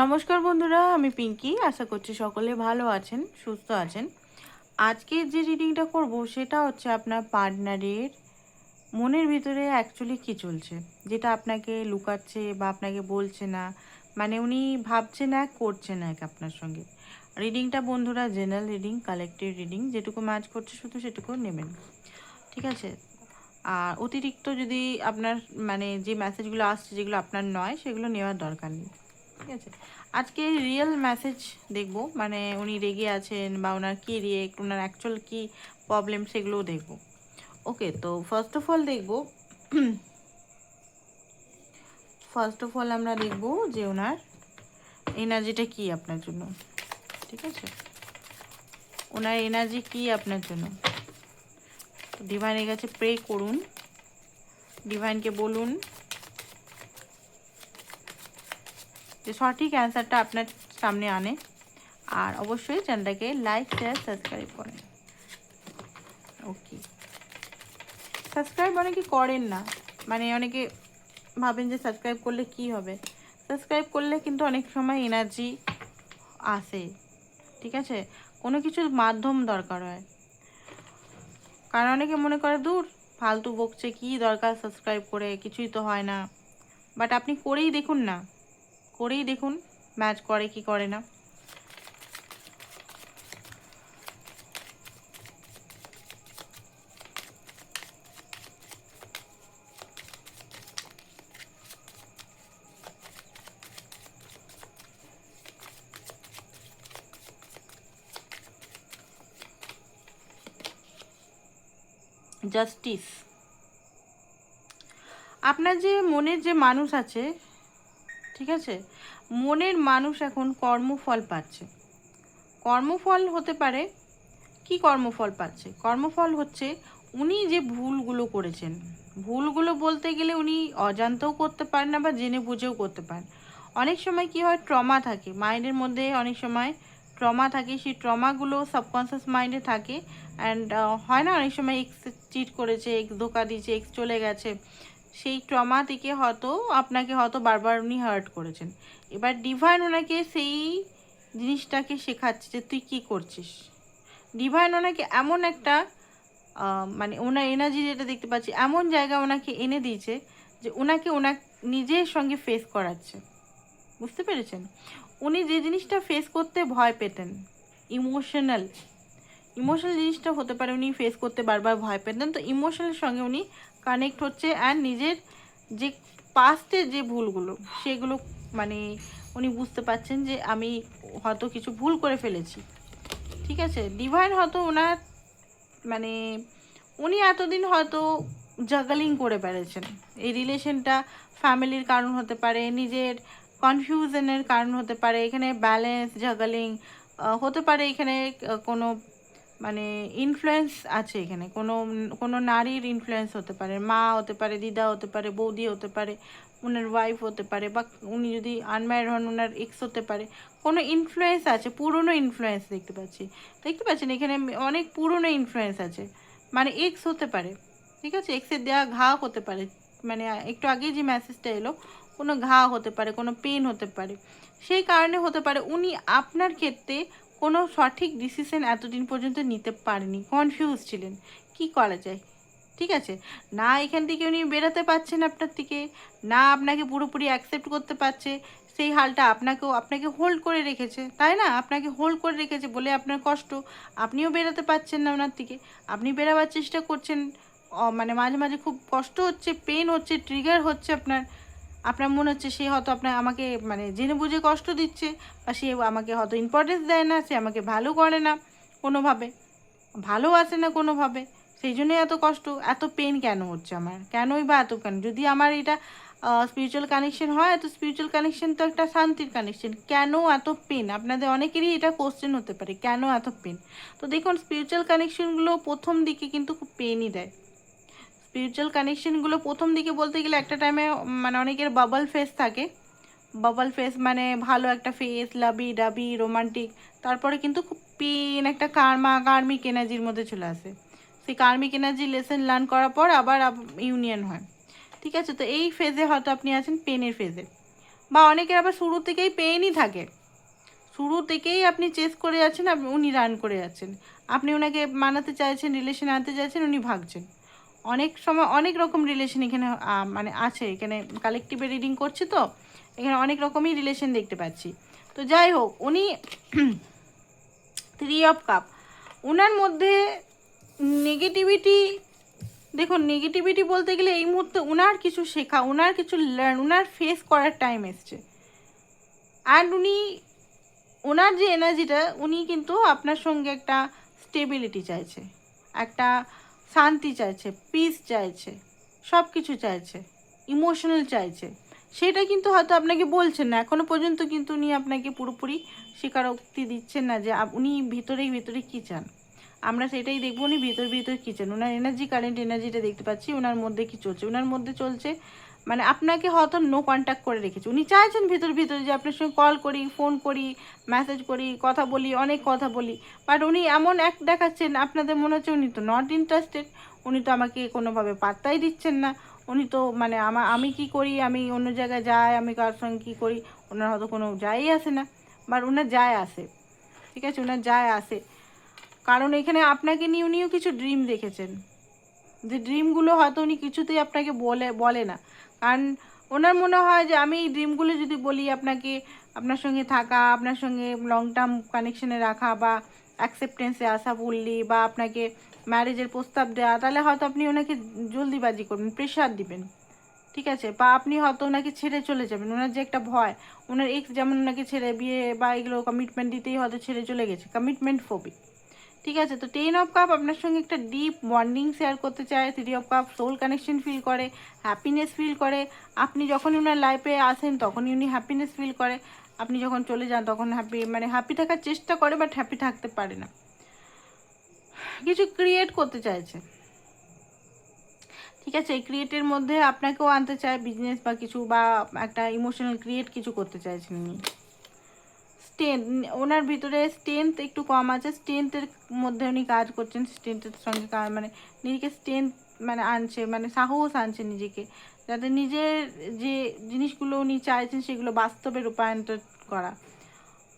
নমস্কার বন্ধুরা, আমি পিঙ্কি। আশা করছি সকলে ভালো আছেন, সুস্থ আছেন। আজকে যে রিডিংটা করব সেটা হচ্ছে আপনার পার্টনারের মনের ভিতরে অ্যাকচুয়ালি কী চলছে, যেটা আপনাকে লুকাচ্ছে বা আপনাকে বলছে না। মানে উনি ভাবছে না, করছে না এক আপনার সঙ্গে। রিডিংটা বন্ধুরা জেনারেল রিডিং, কালেক্টিভ রিডিং, যেটুকু ম্যাচ করছে শুধু সেটুকু নেবেন, ঠিক আছে? আর অতিরিক্ত যদি আপনার মানে যে মেসেজগুলো আসছে যেগুলো আপনার নয় সেগুলো নেওয়ার দরকার নেই, ঠিক আছে? আজকে রিয়েল মেসেজ দেখব, মানে উনি রেগে আছেন বা ওনার কী রিয়েক্ট, ওনার অ্যাকচুয়াল কী প্রবলেম সেগুলোও দেখব। ওকে, তো ফার্স্ট অফ অল আমরা দেখব যে ওনার এনার্জিটা কী আপনার জন্য, ঠিক আছে? ওনার এনার্জি কী আপনার জন্য। ডিভাইনের কাছে প্রে করুন, ডিভাইনকে বলুন যে সঠিক অ্যান্সারটা আপনার সামনে আনে। আর অবশ্যই চ্যানেলটাকে লাইক, শেয়ার, সাবস্ক্রাইব করেন। ওকে, সাবস্ক্রাইব অনেকে করেন না, মানে অনেকে ভাবেন যে সাবস্ক্রাইব করলে কি হবে। সাবস্ক্রাইব করলে কিন্তু অনেক সময় এনার্জি আসে, ঠিক আছে? কোনো কিছুর মাধ্যম দরকার হয়, কারণ অনেকে মনে করে দূর ফালতু বকছে, কি দরকার সাবস্ক্রাইব করে, কিছুই তো হয় না। বাট আপনি করেই দেখুন না, করেই দেখুন ম্যাচ করে কি করে না। জাস্টিস। আপনার যে মনের যে মানুষ আছে, ঠিক আছে, মনের মানুষ এখন কর্মফল পাচ্ছে। কর্মফল হতে পারে, কি কর্মফল পাচ্ছে? কর্মফল হচ্ছে উনি যে ভুলগুলো করেছেন, ভুলগুলো বলতে গেলে উনি অজান্তেও করতে পারেন না বা জেনে বুঝেও করতে পারেন। অনেক সময় কি হয়, ট্রমা থাকে মাইন্ডের মধ্যে, অনেক সময় ট্রমা থাকে, সেই ট্রমাগুলো সাবকনসিয়াস মাইন্ডে থাকে। অ্যান্ড হয় না, অনেক সময় এক্স চিট করেছে, এক্স ধোকা দিয়েছে, এক্স চলে গেছে, সেই ট্রমা থেকে হয়তো আপনাকে হয়তো বারবার উনি হার্ট করেছেন। এবার ডিভাইন ওনাকে সেই জিনিসটাকে শেখাচ্ছে যে তুই কী করছিস। ডিভাইন ওনাকে এমন একটা মানে ওনার এনার্জি যেটা দেখতে পাচ্ছি, এমন জায়গা ওনাকে এনে দিয়েছে যে ওনাকে নিজের সঙ্গে ফেস করাচ্ছে। বুঝতে পেরেছেন? উনি যে জিনিসটা ফেস করতে ভয় পেতেন, ইমোশনাল ইমোশনাল জিনিসটা হতে পারে, উনি ফেস করতে বারবার ভয় পেতেন, তো ইমোশনাল সঙ্গে উনি কানেক্ট হচ্ছে। অ্যান্ড নিজের যে পাস্টের যে ভুলগুলো সেগুলো মানে উনি বুঝতে পারছেন যে আমি হয়তো কিছু ভুল করে ফেলেছি, ঠিক আছে? ডিভাইন হয়তো ওনার মানে উনি এতদিন হয়তো জাগালিং করে বেড়েছেন। এই রিলেশনটা ফ্যামিলির কারণ হতে পারে, নিজের কনফিউশনের কারণ হতে পারে, এখানে ব্যালেন্স জাগালিং হতে পারে, এখানে কোনো মানে ইনফ্লুয়েন্স আছে, এখানে কোনো কোনো নারীর ইনফ্লুয়েন্স হতে পারে, মা হতে পারে, দিদা হতে পারে, বৌদি হতে পারে, ওনার ওয়াইফ হতে পারে, বা উনি যদি আনম্যারিড হন ওনার এক্স হতে পারে। কোনো ইনফ্লুয়েন্স আছে, পুরনো ইনফ্লুয়েন্স দেখতে পাচ্ছেন এখানে অনেক পুরনো ইনফ্লুয়েন্স আছে, মানে এক্স হতে পারে, ঠিক আছে? এক্সের দেওয়া ঘা হতে পারে, মানে একটু আগে যে মেসেজটা এলো, কোনো ঘা হতে পারে, কোনো পেন হতে পারে। সেই কারণে হতে পারে উনি আপনার ক্ষেত্রে কোনো সঠিক ডিসিশন এতদিন পর্যন্ত নিতে পারেনি, কনফিউজ ছিলেন কি করা যায়, ঠিক আছে? না এখান থেকে উনি বেরোতে পারছেন আপনার থেকে, না আপনাকে পুরোপুরি অ্যাকসেপ্ট করতে পারছে। সেই হালটা আপনাকে হোল্ড করে রেখেছে, তাই না? আপনাকে হোল্ড করে রেখেছে বলে আপনার কষ্ট, আপনিও বেরোতে পারছেন না ওনার থেকে। আপনি বেরোবার চেষ্টা করছেন, মানে মাঝে মাঝে খুব কষ্ট হচ্ছে, পেন হচ্ছে, ট্রিগার হচ্ছে আপনার। আপনার মনে হচ্ছে সে হয়তো আমাকে মানে জেনে বুঝে কষ্ট দিচ্ছে, বা সে আমাকে হয়তো ইম্পর্টেন্স দেয় না, সে আমাকে ভ্যালু করে না কোনোভাবে, ভালোবাসে না কোনোভাবে। সেই জন্যই এত কষ্ট, এত পেন কেন হচ্ছে আমার, কেনই বা এত কেন? যদি আমার এটা স্পিরিচুয়াল কানেকশন হয়, তো স্পিরিচুয়াল কানেকশন তো একটা শান্তির কানেকশন, কেন এত পেন? আপনাদের অনেকেরই এটা কোশ্চেন হতে পারে, কেন এত পেন? তো দেখুন, স্পিরিচুয়াল কানেকশনগুলো প্রথম দিকে কিন্তু খুব পেনই দেয়। স্পিরিচুয়াল কানেকশনগুলো প্রথম দিকে বলতে গেলে একটা টাইমে মানে অনেকের বাবল ফেস থাকে। বাবল ফেস মানে ভালো একটা ফেস, লাভি ডাবি রোমান্টিক, তারপরে কিন্তু খুব পেন, একটা কার্মিক এনার্জির মধ্যে চলে আসে। সেই কার্মিক এনার্জি লেসন লার্ন করার পর আবার ইউনিয়ন হয়, ঠিক আছে? তো এই ফেজে হয়তো আপনি আছেন পেনের ফেজে। বা অনেকের আবার শুরু থেকেই পেইনই থাকে, শুরু থেকেই আপনি চেস করে যাচ্ছেন, উনি রান করে যাচ্ছেন, আপনি ওনাকে মানাতে চাইছেন, রিলেশনে আনতে চাইছেন, উনি ভাগছেন। অনেক সময় অনেক রকম রিলেশন এখানে মানে আছে, এখানে কালেকটিভে রিডিং করছি তো এখানে অনেক রকমই রিলেশন দেখতে পাচ্ছি। তো যাই হোক, উনি 3 অফ কাপ, ওনার মধ্যে নেগেটিভিটি, দেখুন নেগেটিভিটি বলতে গেলে এই মুহূর্তে ওনার কিছু শেখা, ওনার কিছু লার্ন, ওনার ফেস করার টাইম এসছে। অ্যান্ড উনি ওনার যে এনার্জিটা, উনি কিন্তু আপনার সঙ্গে একটা স্টেবিলিটি চাইছে, একটা শান্তি চাইছে, পিস চাইছে, সব কিছু চাইছে, ইমোশনাল চাইছে। সেটা কিন্তু হয়তো আপনাকে বলছেন না এখনও পর্যন্ত, কিন্তু উনি আপনাকে পুরোপুরি স্বীকারোক্তি দিচ্ছেন না যে উনি ভিতরে ভিতরে কী চান। আমরা সেটাই দেখবো, উনি ভিতর কী চান, ওনার এনার্জি, কারেন্ট এনার্জিটা দেখতে পাচ্ছি, ওনার মধ্যে কী চলছে। ওনার মধ্যে চলছে মানে আপনাকে হয়তো নো কন্ট্যাক্ট করে রেখেছে, উনি চাইছেন ভিতরে যে আপনার সঙ্গে কল করি, ফোন করি, মেসেজ করি, কথা বলি, অনেক কথা বলি, বাট উনি এমন এক দেখাচ্ছেন, আপনাদের মনে হচ্ছে উনি তো নট ইন্টারেস্টেড, উনি তো আমাকে কোনোভাবে পাত্তাই দিচ্ছেন না, উনি তো মানে আমি কি করি, আমি অন্য জায়গায় যাই, আমি কার সঙ্গে কী করি, ওনার হয়তো কোনো যাই আসে না, বাট ওনার যায় আসে, ঠিক আছে, ওনার যায় আসে। কারণ এখানে আপনাকে নিয়ে উনিও কিছু ড্রিম দেখেছেন, যে ড্রিমগুলো হয়তো উনি কিছুতেই আপনাকে বলে না। কারণ ওনার মনে হয় যে আমি এই ড্রিমগুলো যদি বলি আপনাকে, আপনার সঙ্গে থাকা, আপনার সঙ্গে লং টার্ম কানেকশানে রাখা, বা অ্যাকসেপ্টেন্সে আসা বললি, বা আপনাকে ম্যারেজের প্রস্তাব দেওয়া, তাহলে হয়তো আপনি ওনাকে জলদিবাজি করবেন, প্রেশার দিবেন, ঠিক আছে, বা আপনি হয়তো ওনাকে ছেড়ে চলে যাবেন। ওনার যে একটা ভয়, ওনার এক্স যেমন ওনাকে ছেড়ে বিয়ে বা এগুলো কমিটমেন্ট দিতেই হয়তো ছেড়ে চলে গেছে, কমিটমেন্ট ফোবিক, ঠিক আছে। তো 10 অফ কাপ আপনার সঙ্গে একটা ডিপ বন্ডিং শেয়ার করতে চায়, 3 of cup soul connection feel করে, হ্যাপিনেস ফিল করে, আপনি যখন ওনার লাইফে আসেন তখনই উনি হ্যাপিনেস ফিল করে, আপনি যখন চলে যান তখন হ্যাপি থাকার চেষ্টা করে, বাট হ্যাপি থাকতে পারে না, কিছু ক্রিয়েট করতে চাইছে, ঠিক আছে। এই ক্রিয়েটের মধ্যে আপনাকেও আনতে চায়, বিজনেস বা কিছু, বা একটা ইমোশনাল ক্রিয়েট কিছু করতে চাইছেন উনি। স্ট্রেংথ, ওনার ভিতরে স্ট্রেংথ একটু কম আছে, স্ট্রেংথের মধ্যে উনি কাজ করছেন, স্ট্রেংথের সঙ্গে মানে নিজেকে স্ট্রেংথ মানে আনছে, মানে সাহস আনছে নিজেকে, যাতে নিজের যে জিনিসগুলো উনি চাইছেন সেগুলো বাস্তবে রূপান্তর করা।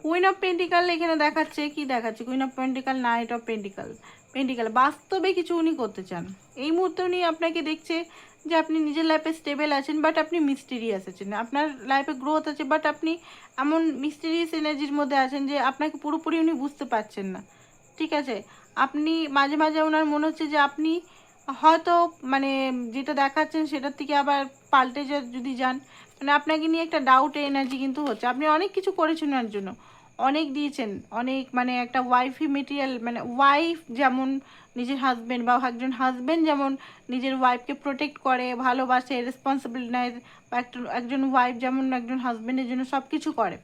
কুইন অফ পেন্টিকাল এখানে দেখাচ্ছে, কি দেখাচ্ছে, queen of pentacle, night of pentacle বাস্তবে কিছু উনি করতে চান। এই মুহূর্তে উনি আপনাকে দেখছে যে আপনি নিজের লাইফে স্টেবল আছেন, বাট আপনি মিস্টিরিয়াস আছেন, আপনার লাইফে গ্রোথ আছে, বাট আপনি এমন মিস্টিরিয়াস এনার্জির মধ্যে আছেন যে আপনাকে পুরোপুরি উনি বুঝতে পারছেন না, ঠিক আছে। আপনি মাঝে মাঝে ওনার মনে হচ্ছে যে আপনি হয়তো মানে যেটা দেখাচ্ছেন সেটার থেকে আবার পাল্টে যদি যান, মানে আপনাকে নিয়ে একটা ডাউট এনার্জি কিন্তু হচ্ছে। আপনি অনেক কিছু করেছেন ওনার জন্য, অনেক দিয়েছেন, অনেক মানে একটা ওয়াইফি মেটেরিয়াল, মানে ওয়াইফ যেমন নিজের হাজব্যান্ড, বা একজন হাজব্যান্ড যেমন নিজের ওয়াইফকে প্রোটেক্ট করে, ভালোবাসে, রেসপন্সিবিলিটি নেয়, বা একজন ওয়াইফ যেমন একজন হাজব্যান্ডের জন্য সব কিছু করে,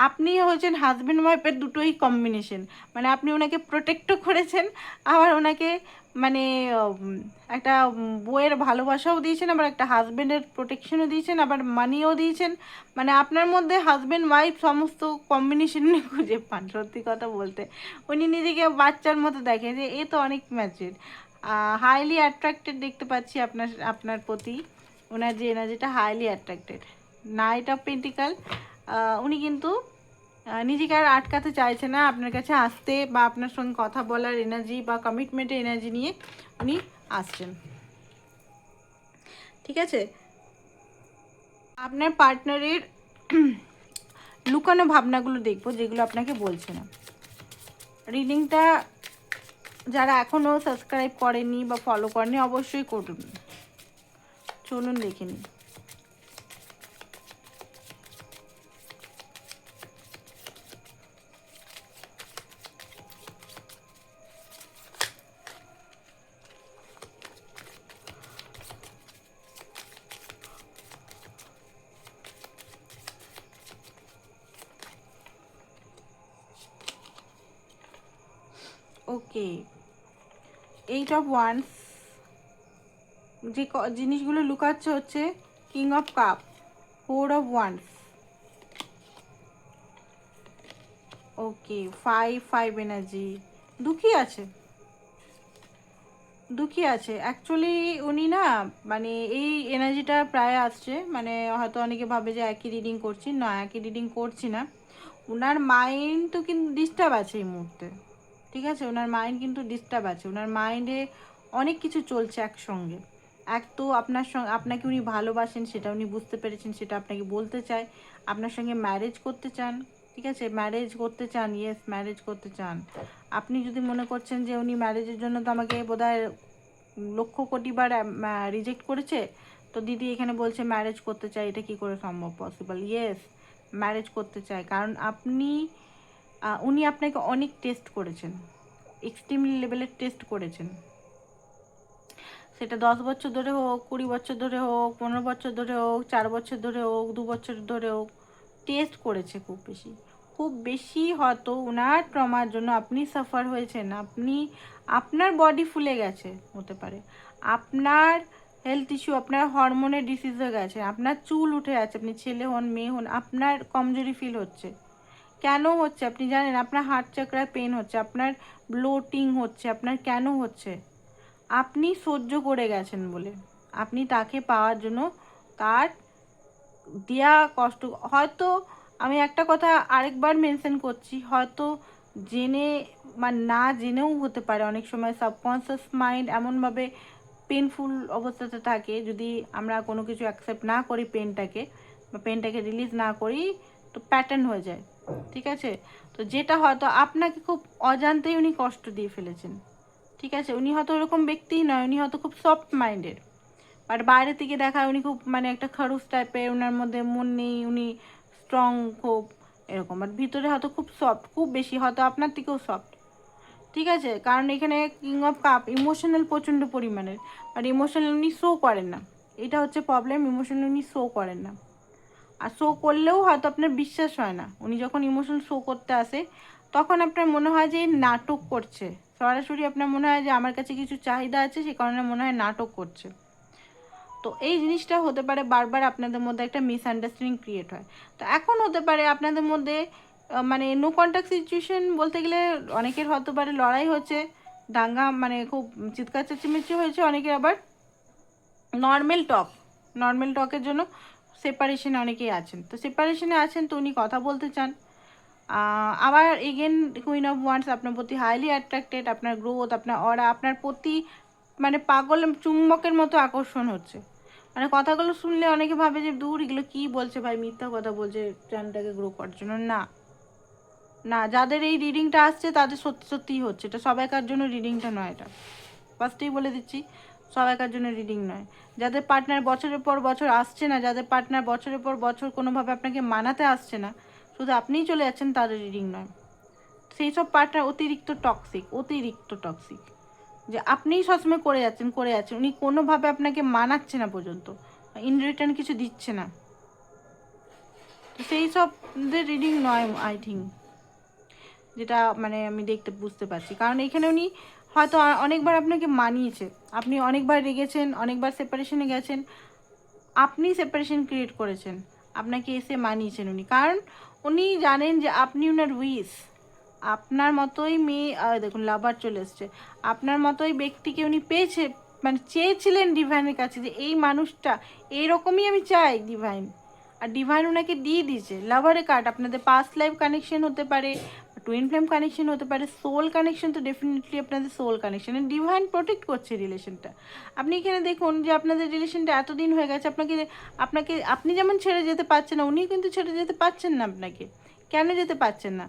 আপনি হচ্ছেন হাজব্যান্ড ওয়াইফের দুটোই কম্বিনেশন। মানে আপনি ওনাকে প্রোটেক্টও করেছেন, আবার ওনাকে মানে একটা বউয়ের ভালোবাসাও দিয়েছেন, আবার একটা হাজব্যান্ডের প্রোটেকশনও দিয়েছেন, আবার মানিও দিয়েছেন। মানে আপনার মধ্যে হাজব্যান্ড ওয়াইফ সমস্ত কম্বিনেশন উনি খুঁজে পান। সত্যি কথা বলতে উনি নিজেকে বাচ্চার মতো দেখেন যে এ তো অনেক ম্যাচুর, হাইলি অ্যাট্রাক্টেড দেখতে পাচ্ছি আপনার প্রতি, ওনার যে এনার্জিটা highly attracted. Night of pentacle, উনি কিন্তু নিজেকে আর আটকাতে চাইছে না, আপনার কাছে আসতে বা আপনার সঙ্গে কথা বলার এনার্জি বা কমিটমেন্টের এনার্জি নিয়ে উনি আসছেন, ঠিক আছে। আপনার পার্টনারের লুকানো ভাবনাগুলো দেখবো, যেগুলো আপনাকে বলছে না। রিডিংটা যারা এখনও সাবস্ক্রাইব করেনি বা ফলো করেনি অবশ্যই করুন। চলুন দেখে নিই। ওকে, 8 অফ ওয়ান্স, যে জিনিসগুলো লুকাচ্ছে হচ্ছে king of cup, 4 of wands, okay 5 energy, দুঃখী আছে, দুঃখী আছে অ্যাকচুয়ালি। উনি না মানে এই এনার্জিটা প্রায় আসছে, মানে হয়তো অনেকে ভাবে যে একই রিডিং করছি, না একই রিডিং করছি না। ওনার মাইন্ড তো কিন্তু ডিস্টার্ব আছে এই মুহূর্তে, ঠিক আছে? ওনার মাইন্ড কিন্তু ডিস্টার্ব আছে, ওনার মাইন্ডে অনেক কিছু চলছে একসঙ্গে। এক তো আপনার সঙ্গে, আপনাকে উনি ভালোবাসেন সেটা উনি বুঝতে পেরেছেন, সেটা আপনাকে বলতে চায়, আপনার সঙ্গে ম্যারেজ করতে চান, ঠিক আছে? ম্যারেজ করতে চান, ইয়েস ম্যারেজ করতে চান। আপনি যদি মনে করছেন যে উনি ম্যারেজের জন্য তো আমাকে বোধহয় লক্ষ কোটিবার রিজেক্ট করেছে, তো দিদি এখানে বলছে ম্যারেজ করতে চাই, এটা কি করে সম্ভব, পসিবল? ইয়েস, ম্যারেজ করতে চায়, কারণ আপনি উনি আপনাকে অনেক টেস্ট করেছেন, এক্সট্রিম লেভেলের টেস্ট করেছেন। সেটা 10 বছর ধরে হোক, 20 বছর ধরে হোক, 15 বছর ধরে হোক, 4 বছর ধরে হোক, 2 বছর ধরে হোক, টেস্ট করেছে খুব বেশি। খুব বেশি হয়তো ওনার ট্রমার জন্য আপনি সাফার হয়েছেন, আপনি, আপনার বডি ফুলে গেছে হতে পারে, আপনার হেলথ ইস্যু, আপনার হরমোনের ডিসিজ হয়ে গেছে, আপনার চুল উঠে আছে, আপনি ছেলে হন মেয়ে হন, আপনার কমজোরি ফিল হচ্ছে। কেন হচ্ছে আপনি জানেন? আপনার হার্ট চাকরার পেন হচ্ছে, আপনার ব্লোটিং হচ্ছে, আপনার কেন হচ্ছে? আপনি সহ্য করে গেছেন বলে, আপনি তাকে পাওয়ার জন্য তার দেয়া কষ্ট, হয়তো আমি একটা কথা আরেকবার মেনশন করছি, হয়তো জেনে বা না জেনেও হতে পারে, অনেক সময় সাবকনসিয়াস মাইন্ড এমনভাবে পেনফুল অবস্থাতে থাকে, যদি আমরা কোনো কিছু অ্যাকসেপ্ট না করি পেনটাকে, বা পেনটাকে রিলিজ না করি, তো প্যাটার্ন হয়ে যায়, ঠিক আছে? তো যেটা হয়তো আপনাকে খুব অজান্তেই উনি কষ্ট দিয়ে ফেলেছেন, ঠিক আছে? উনি হয়তো ওরকম ব্যক্তিই নয়, উনি হয়তো খুব সফট মাইন্ডেড, বাট বাইরে থেকে দেখায় উনি খুব মানে একটা খরুস টাইপের, ওনার মধ্যে মন নেই, উনি স্ট্রং খুব এরকম, বাট ভিতরে হয়তো খুব সফট, খুব বেশি হয়তো আপনার থেকেও সফট, ঠিক আছে? কারণ এখানে কিং অফ কাপ ইমোশনাল প্রচণ্ড পরিমাণের, আর ইমোশনাল উনি শো করেন না, এটা হচ্ছে প্রবলেম, ইমোশনাল উনি শো করেন না। আর শো করলেও হয়তো আপনার বিশ্বাস হয় না, উনি যখন ইমোশন শো করতে আসে তখন আপনার মনে হয় যে নাটক করছে, সরাসরি আপনার মনে হয় যে আমার কাছে কিছু চাহিদা আছে, সে কারণে মনে হয় নাটক করছে। তো এই জিনিসটা হতে পারে বারবার আপনাদের মধ্যে একটা মিসআন্ডারস্ট্যান্ডিং ক্রিয়েট হয়। তো এখন হতে পারে আপনাদের মধ্যে মানে নো কন্ট্যাক্ট সিচুয়েশন বলতে গেলে, অনেকের হতে পারে লড়াই হচ্ছে, দাঙ্গা মানে খুব চিৎকার চেঁচিমেচি হয়েছে, অনেকের আবার নর্মাল টকের জন্য সেপারেশনে অনেকেই আছেন। তো সেপারেশনে আছেন, তো উনি কথা বলতে চান। আবার এগেন কুইন অফ ওয়ান্স আপনার প্রতি হাইলি অ্যাট্রাক্টেড, আপনার গ্রোথ, আপনার অরা, আপনার প্রতি মানে পাগল চুম্বকের মতো আকর্ষণ হচ্ছে। মানে কথাগুলো শুনলে অনেকে ভাবে যে দূর এগুলো কী বলছে ভাই, মিথ্যা কথা বলছে চ্যানেলটাকে গ্রো করার জন্য। না না, যাদের এই রিডিংটা আসছে তাদের সত্যি সত্যিই হচ্ছে, এটা সবাইকার জন্য রিডিংটা নয়, এটা ফার্স্টেই বলে দিচ্ছি, সবাইকার জন্য রিডিং নয়। যাদের পার্টনার বছরের পর বছর আসছে না, যাদের পার্টনার বছরের পর বছর কোনোভাবে আপনাকে মানাতে আসছে না, শুধু আপনিই চলে যাচ্ছেন, তাদের রিডিং নয়। সেই সব পার্টনার অতিরিক্ত টক্সিক, যে আপনিই সবসময় করে যাচ্ছেন, উনি কোনোভাবে আপনাকে মানাচ্ছে না পর্যন্ত, ইন রিটার্ন কিছু দিচ্ছে না। তো সেই সবদের রিডিং নয় আই থিঙ্ক, যেটা মানে আমি দেখতে বুঝতে পারছি। কারণ এখানে উনি হয়তো অনেকবার আপনাকে মানিয়েছে, আপনি অনেকবার রেগেছেন, অনেকবার সেপারেশনে গেছেন, আপনি সেপারেশন ক্রিয়েট করেছেন, আপনাকে এসে মানিয়েছেন উনি, কারণ উনি জানেন যে আপনি ওনার উইশ, আপনার মতোই মেয়ে, দেখুন লাভার চলে এসছে, আপনার মতোই ব্যক্তিকে উনি পেয়েছে, মানে চেয়েছিলেন ডিভাইনের কাছে যে এই মানুষটা এইরকমই আমি চাই ডিভাইন, আর ডিভাইন ওনাকে দিয়ে দিয়েছে। লাভারের কার্ড, আপনাদের পাস্ট লাইফ কানেকশন হতে পারে, টুইন ফ্লেম কানেকশন হতে পারে, সোল কানেকশন, তো ডেফিনেটলি আপনাদের সোল কানেকশন, ডিভাইন প্রোটেক্ট করছে রিলেশনটা। আপনি এখানে দেখুন যে আপনাদের রিলেশনটা এতদিন হয়ে গেছে, আপনি যেমন ছেড়ে যেতে পারছেন না, উনিও কিন্তু ছেড়ে যেতে পারছেন না আপনাকে। কেন যেতে পারছেন না?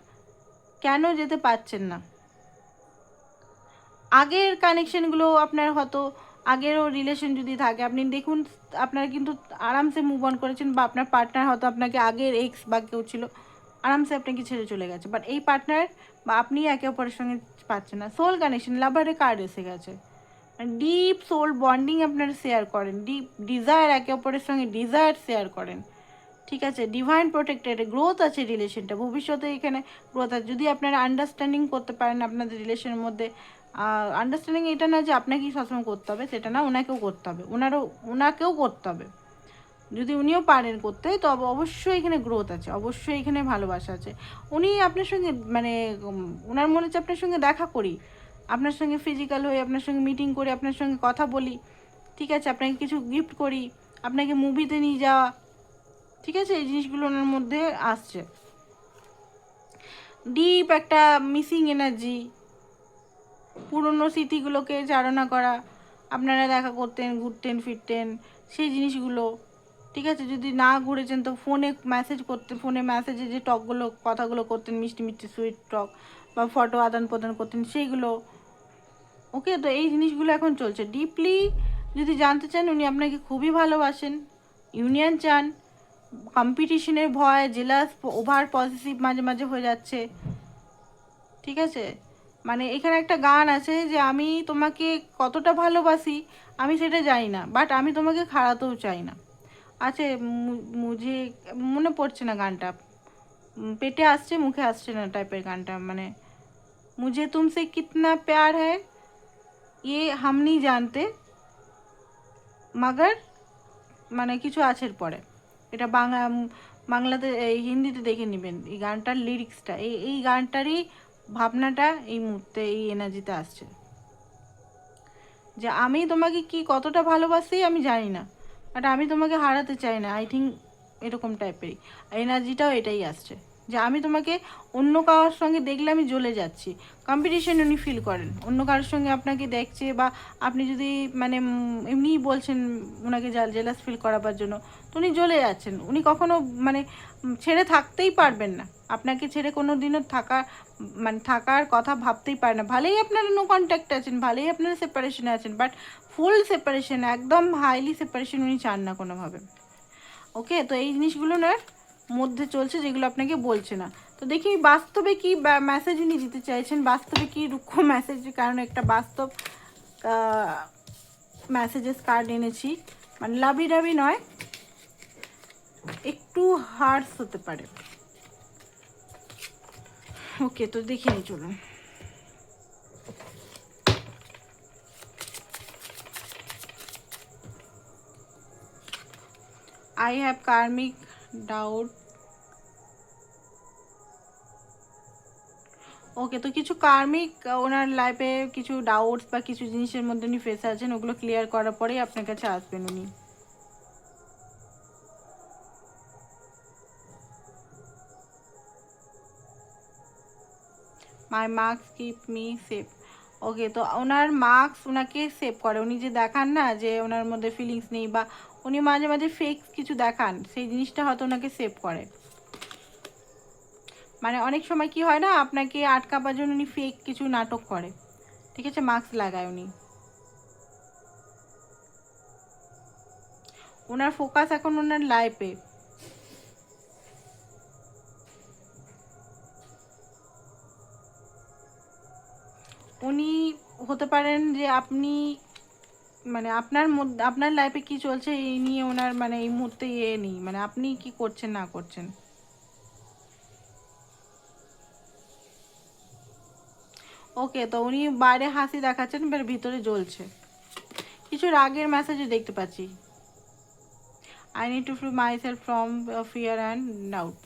কেন যেতে পারছেন না? আগের কানেকশনগুলো আপনার হয়তো, আগেরও রিলেশন যদি থাকে আপনি দেখুন, আপনারা কিন্তু আরামসে মুভ অন করেছেন, বা আপনার পার্টনার হয়তো আপনাকে আগের এক্স বা কেউ ছিল, আরামসে আপনাকে ছেড়ে চলে গেছে, বাট এই পার্টনার বা আপনি একে অপরের সঙ্গে পাচ্ছেন না। সোল কানেকশন, লাভারের কার্ড এসে গেছে, ডিপ সোল বন্ডিং আপনারা শেয়ার করেন, ডিপ ডিজায়ার, একে অপরের সঙ্গে ডিজায়ার শেয়ার করেন, ঠিক আছে? ডিভাইন প্রোটেক্টেড, গ্রোথ আছে রিলেশনটা, ভবিষ্যতে এখানে গ্রোথ আছে যদি আপনারা আন্ডারস্ট্যান্ডিং করতে পারেন আপনাদের রিলেশনের মধ্যে। আন্ডারস্ট্যান্ডিং এটা না যে আপনাকেই সবসময় করতে হবে, সেটা না, ওনাকেও করতে হবে, ওনাকেও করতে হবে। যদি উনিও পারেন করতে, তবে অবশ্যই এখানে গ্রোথ আছে, অবশ্যই এখানে ভালোবাসা আছে। উনি আপনার সঙ্গে মানে ওনার মনে হচ্ছে আপনার সঙ্গে দেখা করি, আপনার সঙ্গে ফিজিক্যাল হয়ে আপনার সঙ্গে মিটিং করে আপনার সঙ্গে কথা বলি, ঠিক আছে, আপনাকে কিছু গিফট করি, আপনাকে মুভিতে নিয়ে যাওয়া, ঠিক আছে, এই জিনিসগুলো ওনার মধ্যে আসছে। ডিপ একটা মিসিং এনার্জি, পুরনো স্মৃতিগুলোকে চালনা করা, আপনারা দেখা করতেন, ঘুরতেন ফিরতেন, সেই জিনিসগুলো, ঠিক আছে, যদি না ঘুরেছেন তো ফোনে মেসেজ করতেন, ফোনে মেসেজে যে টকগুলো কথাগুলো করতেন, মিষ্টি মিষ্টি সুইট টক বা ফটো আদান প্রদান করতেন সেইগুলো। ওকে, তো এই জিনিসগুলো এখন চলছে। ডিপলি যদি জানতে চান উনি আপনাকে খুবই ভালোবাসেন, ইউনিয়ন চান, কম্পিটিশনের ভয়, জেলাস, ওভার পজিটিভ মাঝে মাঝে হয়ে যাচ্ছে, ঠিক আছে। মানে এখানে একটা গান আছে যে আমি তোমাকে কতটা ভালোবাসি আমি সেটা জানি না, বাট আমি তোমাকে হারাতেও চাই না। আছে মুঝে মনে পড়ছে না গানটা, পেটে আসছে মুখে আসছে না টাইপের গানটা, মানে মুঝে তুমসে কিতনা প্যার হ্যায় ये हम नहीं जानते मगर মানে কিছু আছে পরে, এটা বাংলাতে হিন্দিতে দেখে নেবেন এই গানটার লিরিক্সটা, এই গানটারই ভাবনাটা এই মুহূর্তে এই এনার্জিতে আসছে যে আমি তোমাকে কি কতটা ভালোবাসি আমি জানি না, বাট আমি তোমাকে হারাতে চাই না। আই থিঙ্ক এরকম টাইপেরই এনার্জিটাও এটাই আসছে যে আমি তোমাকে অন্য কারোর সঙ্গে দেখলে আমি জ্বলে যাচ্ছি। কম্পিটিশন উনি ফিল করেন, অন্য কারোর সঙ্গে আপনাকে দেখছে বা আপনি যদি মানে এমনিই বলছেন ওনাকে জেলাস ফিল করাবার জন্য, তো উনি জ্বলে যাচ্ছেন। উনি কখনো মানে ছেড়ে থাকতেই পারবেন না, আপনাকে ছেড়ে কোনো দিনও মানে থাকার কথা ভাবতেই পারে না। ভালোই আপনারা নো কন্ট্যাক্ট আছেন, ভালোই আপনারা সেপারেশনে আছেন, বাট ফুল সেপারেশন, একদম হাইলি সেপারেশন উনি চান না কোনোভাবে। ওকে, তো এই জিনিসগুলো না মধ্যে চলছে যেগুলো আপনাকে বলছে না। তো দেখি বাস্তবে কি মেসেজ উনি দিতে চাইছেন, বাস্তবে কি রুক্ষ মেসেজ, কারণ একটা বাস্তব মেসেজেস কার্ড এনেছি, মানে লাভি ডাবি নয়, একটু হার্স হতে পারে। ওকে, তো দেখে নি, চলুন। I have karmic doubt. ওকে, তো কিছু কার্মিক ওনার লাইফে কিছু ডাউটস বা কিছু জিনিসের মধ্যে উনি ফেসে আছেন, ওগুলো ক্লিয়ার করার পরেই আপনার কাছে আসবেন উনি। মাই মার্কস কিপ মি সেফ। ওকে, তো ওনার মার্কস ওনাকে সেভ করে, উনি যে দেখান না যে ওনার মধ্যে ফিলিংস নেই বা উনি মাঝে মাঝে ফেক কিছু দেখান, সেই জিনিসটা হয়তো ওনাকে সেভ করে। মানে অনেক সময় কি হয় না, আপনাকে আটকাবার জন্য উনি ফেক কিছু নাটক করে, ঠিক আছে, মাস্ক লাগায় উনি। ওনার ফোকাস এখন ওনার লাইফে। উনি হতে পারেন যে আপনি মানে আপনার মধ্যে আপনার লাইফে কি চলছে এই নিয়ে ওনার মানে এই মুহূর্তে নেই, মানে আপনি কি করছেন না করছেন। ওকে, তো উনি বাইরে হাসি দেখাচ্ছেন, এবার ভিতরে জ্বলছে। কিছু রাগের মেসেজও দেখতে পাচ্ছি। I need to free my self from fear and doubts.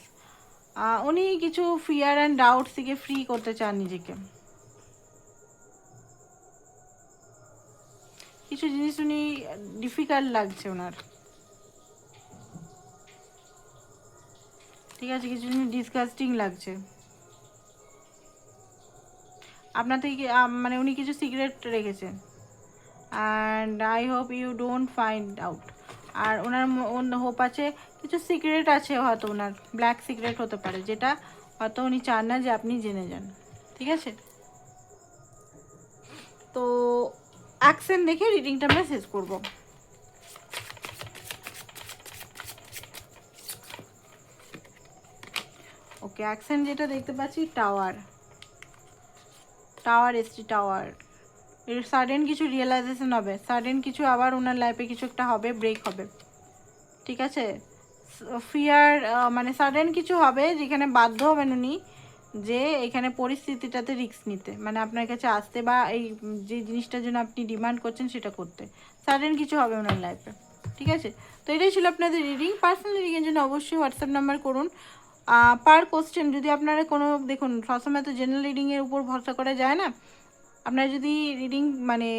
উনি কিছু ফিয়ার অ্যান্ড ডাউটস থেকে ফ্রি করতে চান নিজেকে। কিছু জিনিস উনি ডিফিকাল্ট লাগছে ওনার, ঠিক আছে, কিছু জিনিস ডিসগাস্টিং লাগছে আপনার থেকে, মানে উনি কিছু সিক্রেট রেখেছেন and I hope you don't find out. আর ওনার হোপ আছে কিছু সিক্রেট আছে হয়তো ওনার, ব্ল্যাক সিক্রেট হতে পারে যেটা হয়তো উনি চান না যে আপনি জেনে যান, ঠিক আছে। তো অ্যাকশন দেখে রিডিংটা আমরা শেষ করব। ওকে, অ্যাকশন যেটা দেখতে পাচ্ছি, টাওয়ার, টাওয়ার এসছি, টাওয়ার। এর সাডেন কিছু রিয়েলাইজেশন হবে, সাডেন কিছু আবার ওনার লাইফে কিছু একটা হবে, ব্রেক হবে, ঠিক আছে। ফিয়ার মানে সাডেন কিছু হবে যেখানে বাধ্য হবেন উনি যে এখানে পরিস্থিতিটাতে রিস্ক নিতে, মানে আপনার কাছে আসতে বা এই যে জিনিসটার জন্য আপনি ডিমান্ড করছেন সেটা করতে। সাডেন কিছু হবে ওনার লাইফে, ঠিক আছে। তো এটাই ছিল আপনাদের রিডিং। পার্সোনাল রিডিংয়ের জন্য অবশ্যই হোয়াটসঅ্যাপ নাম্বার করুন। পার কোশ্চেন যদি আপনারা কোনো, দেখুন সবসময় তো জেনারেল রিডিংয়ের উপর ভরসা করা যায় না, আপনারা যদি রিডিং মানে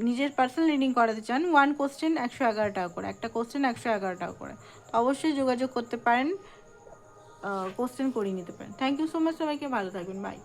নিজের পার্সোনাল রিডিং করাতে চান, 1 কোশ্চেন 111 টাকা করে, একটা কোশ্চেন 111 টাকা করে, তো অবশ্যই যোগাযোগ করতে পারেন, কোশ্চেন করিয়ে নিতে পারেন। থ্যাংক ইউ সো মাচ, সবাইকে ভালো থাকবেন, বাই।